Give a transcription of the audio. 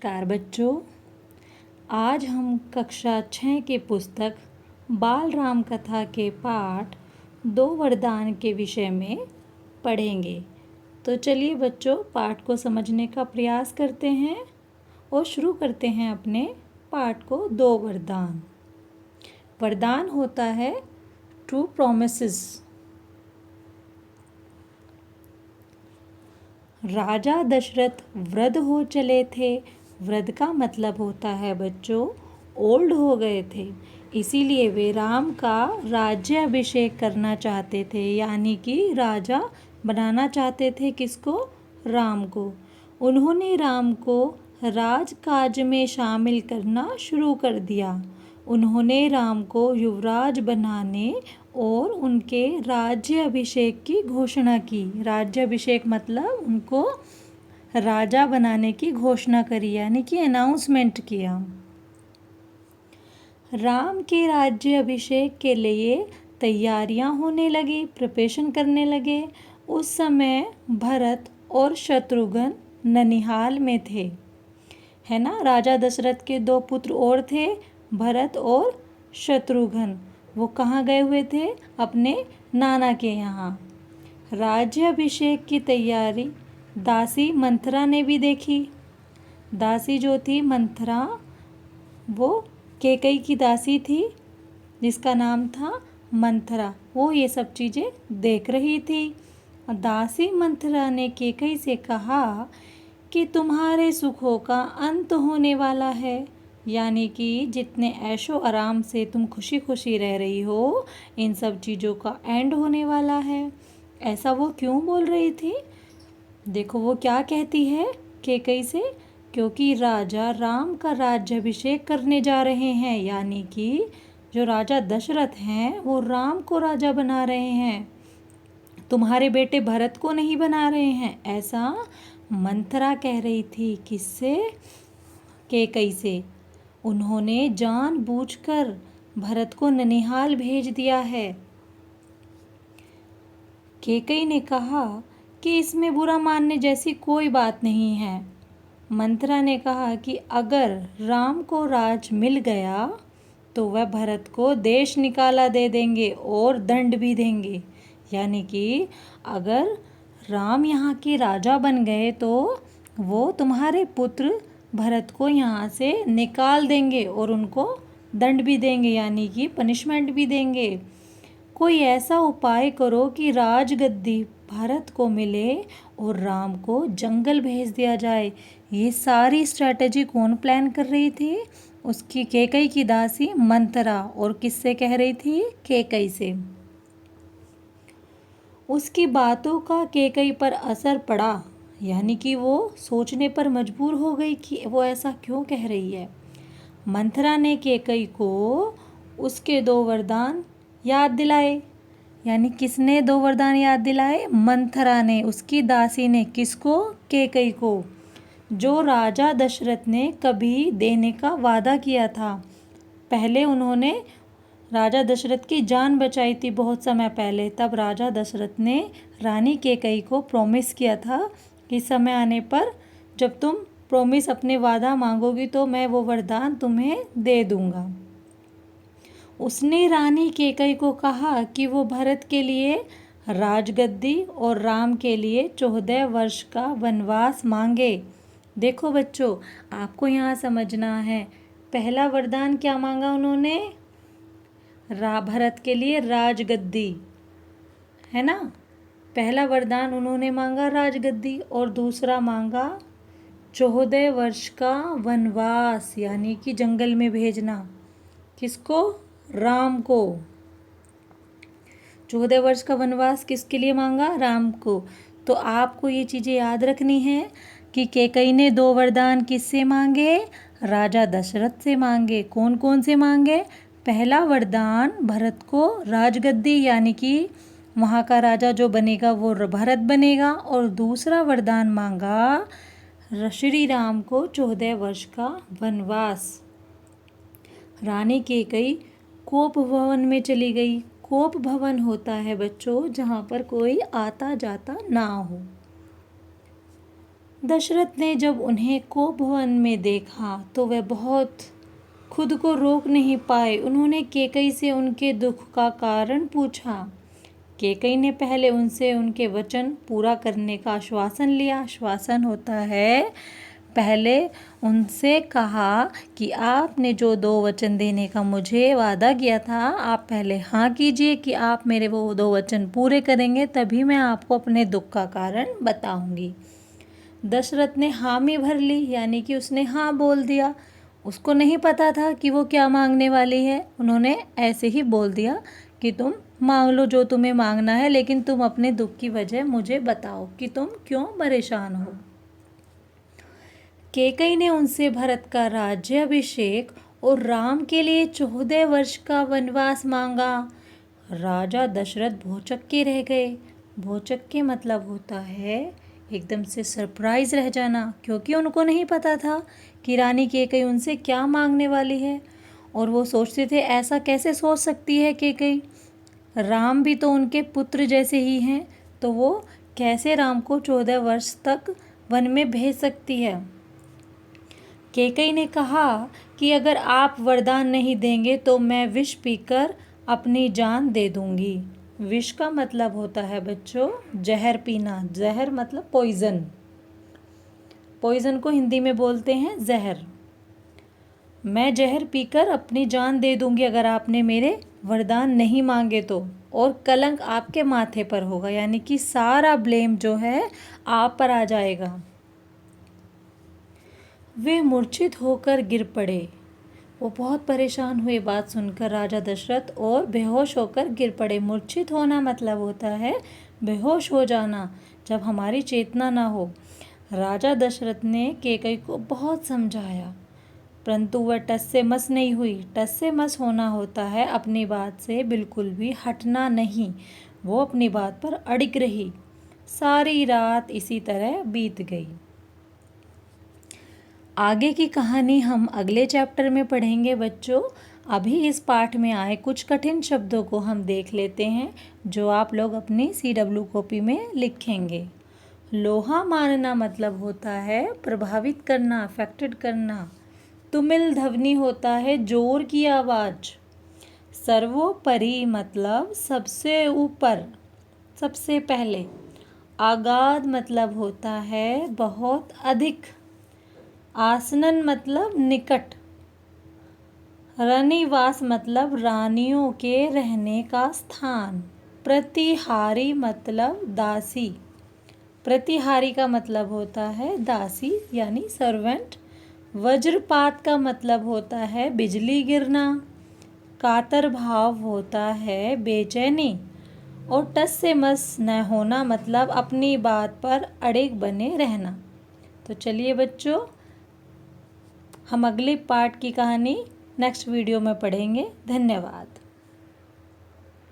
नमस्कार बच्चों। आज हम कक्षा 6 की पुस्तक बाल राम कथा के पाठ 2 वरदान के विषय में पढ़ेंगे। तो चलिए बच्चों, पाठ को समझने का प्रयास करते हैं और शुरू करते हैं अपने पाठ को। 2 वरदान। वरदान होता है ट्रू प्रोमिसेस। राजा दशरथ वृद्ध हो चले थे। वृद्ध का मतलब होता है बच्चों ओल्ड हो गए थे, इसीलिए वे राम का राज्याभिषेक करना चाहते थे, यानी कि राजा बनाना चाहते थे। किसको? राम को। उन्होंने राम को राजकाज में शामिल करना शुरू कर दिया। उन्होंने राम को युवराज बनाने और उनके राज्याभिषेक की घोषणा की। राज्याभिषेक मतलब उनको राजा बनाने की घोषणा करी, यानी कि अनाउंसमेंट किया। राम के राज्याभिषेक के लिए तैयारियां होने लगी, प्रिपरेशन करने लगे। उस समय भरत और शत्रुघ्न ननिहाल में थे, है ना। राजा दशरथ के 2 पुत्र और थे, भरत और शत्रुघ्न। वो कहाँ गए हुए थे? अपने नाना के यहाँ। राज्याभिषेक की तैयारी दासी मंथरा ने भी देखी। दासी जो थी मंथरा, वो कैकेयी की दासी थी, जिसका नाम था मंथरा। वो ये सब चीज़ें देख रही थी। दासी मंथरा ने कैकेयी से कहा कि तुम्हारे सुखों का अंत होने वाला है, यानी कि जितने ऐशो आराम से तुम खुशी खुशी रह रही हो, इन सब चीज़ों का एंड होने वाला है। ऐसा वो क्यों बोल रही थी? देखो वो क्या कहती है कैकेयी से, क्योंकि राजा राम का राज्याभिषेक करने जा रहे हैं, यानी कि जो राजा दशरथ हैं वो राम को राजा बना रहे हैं, तुम्हारे बेटे भरत को नहीं बना रहे हैं। ऐसा मंथरा कह रही थी। किससे? कैकेयी से। उन्होंने जानबूझकर भरत को ननिहाल भेज दिया है। कैकेयी ने कहा कि इसमें बुरा मानने जैसी कोई बात नहीं है। मंथरा ने कहा कि अगर राम को राज मिल गया तो वह भरत को देश निकाला दे देंगे और दंड भी देंगे, यानी कि अगर राम यहाँ के राजा बन गए तो वो तुम्हारे पुत्र भरत को यहाँ से निकाल देंगे और उनको दंड भी देंगे, यानी कि पनिशमेंट भी देंगे। कोई ऐसा उपाय करो कि राजगद्दी भरत को मिले और राम को जंगल भेज दिया जाए। ये सारी स्ट्रैटेजी कौन प्लान कर रही थी? उसकी कैकेयी की दासी मंथरा। और किससे कह रही थी? कैकेयी से। उसकी बातों का कैकेयी पर असर पड़ा, यानी कि वो सोचने पर मजबूर हो गई कि वो ऐसा क्यों कह रही है। मंथरा ने कैकेयी को उसके 2 वरदान याद दिलाए। यानी किसने 2 वरदान याद दिलाए? मंथरा ने, उसकी दासी ने। किसको? कैकेयी को, जो राजा दशरथ ने कभी देने का वादा किया था। पहले उन्होंने राजा दशरथ की जान बचाई थी बहुत समय पहले। तब राजा दशरथ ने रानी कैकेयी को प्रॉमिस किया था कि समय आने पर जब तुम प्रॉमिस अपने वादा मांगोगी तो मैं वो वरदान तुम्हें दे दूंगा। उसने रानी कैकेयी को कहा कि वो भरत के लिए राजगद्दी और राम के लिए 14 वर्ष का वनवास मांगे। देखो बच्चों, आपको यहाँ समझना है, पहला वरदान क्या मांगा उन्होंने? भरत के लिए राजगद्दी, है ना। पहला वरदान उन्होंने मांगा राजगद्दी और दूसरा मांगा 14 वर्ष का वनवास, यानी कि जंगल में भेजना। किसको? राम को। 14 वर्ष का वनवास किसके लिए मांगा? राम को। तो आपको ये चीज़ें याद रखनी है कि कैकेयी ने 2 वरदान किससे मांगे? राजा दशरथ से मांगे। कौन कौन से मांगे? पहला वरदान भरत को राजगद्दी, यानी कि वहाँ का राजा जो बनेगा वो भरत बनेगा। और दूसरा वरदान मांगा श्री राम को 14 वर्ष का वनवास। रानी कैकेयी कोप भवन में चली गई। कोप भवन होता है बच्चों जहाँ पर कोई आता जाता ना हो। दशरथ ने जब उन्हें कोप भवन में देखा तो वे बहुत खुद को रोक नहीं पाए। उन्होंने कैकेयी से उनके दुख का कारण पूछा। कैकेयी ने पहले उनसे उनके वचन पूरा करने का आश्वासन लिया। आश्वासन होता है, पहले उनसे कहा कि आपने जो 2 वचन देने का मुझे वादा किया था, आप पहले हाँ कीजिए कि आप मेरे वो 2 वचन पूरे करेंगे, तभी मैं आपको अपने दुख का कारण बताऊंगी। दशरथ ने हामी भर ली, यानी कि उसने हाँ बोल दिया। उसको नहीं पता था कि वो क्या मांगने वाली है। उन्होंने ऐसे ही बोल दिया कि तुम मांग लो जो तुम्हें मांगना है, लेकिन तुम अपने दुख की वजह मुझे बताओ कि तुम क्यों परेशान हो। कैकेयी ने उनसे भरत का राज्याभिषेक और राम के लिए 14 वर्ष का वनवास मांगा। राजा दशरथ भौचक्के रह गए। भौचक्के मतलब होता है एकदम से सरप्राइज रह जाना, क्योंकि उनको नहीं पता था कि रानी कैकेयी उनसे क्या मांगने वाली है। और वो सोचते थे ऐसा कैसे सोच सकती है कैकेयी, राम भी तो उनके पुत्र जैसे ही हैं, तो वो कैसे राम को 14 वर्ष तक वन में भेज सकती है। कैकेयी ने कहा कि अगर आप वरदान नहीं देंगे तो मैं विष पीकर अपनी जान दे दूंगी। विष का मतलब होता है बच्चों जहर पीना। जहर मतलब पॉइजन। पॉइजन को हिंदी में बोलते हैं जहर। मैं जहर पीकर अपनी जान दे दूंगी अगर आपने मेरे वरदान नहीं मांगे तो, और कलंक आपके माथे पर होगा, यानी कि सारा ब्लेम जो है आप पर आ जाएगा। वे मूर्छित होकर गिर पड़े। वो बहुत परेशान हुए बात सुनकर राजा दशरथ, और बेहोश होकर गिर पड़े। मूर्छित होना मतलब होता है बेहोश हो जाना, जब हमारी चेतना ना हो। राजा दशरथ ने कैकेयी को बहुत समझाया, परंतु वह टस से मस नहीं हुई। टस से मस होना होता है अपनी बात से बिल्कुल भी हटना नहीं। वो अपनी बात पर अड़िग रही। सारी रात इसी तरह बीत गई। आगे की कहानी हम अगले चैप्टर में पढ़ेंगे बच्चों। अभी इस पाठ में आए कुछ कठिन शब्दों को हम देख लेते हैं, जो आप लोग अपनी CW कॉपी में लिखेंगे। लोहा मानना मतलब होता है प्रभावित करना, अफेक्टेड करना। तुमिल ध्वनि होता है जोर की आवाज़। सर्वोपरि मतलब सबसे ऊपर, सबसे पहले। आगाध मतलब होता है बहुत अधिक। आसनन मतलब निकट। रनिवास मतलब रानियों के रहने का स्थान। प्रतिहारी मतलब दासी। प्रतिहारी का मतलब होता है दासी यानी सर्वेंट। वज्रपात का मतलब होता है बिजली गिरना। कातर भाव होता है बेचैनी। और टस से मस न होना मतलब अपनी बात पर अड़िग बने रहना। तो चलिए बच्चों, हम अगले पार्ट की कहानी नेक्स्ट वीडियो में पढ़ेंगे। धन्यवाद।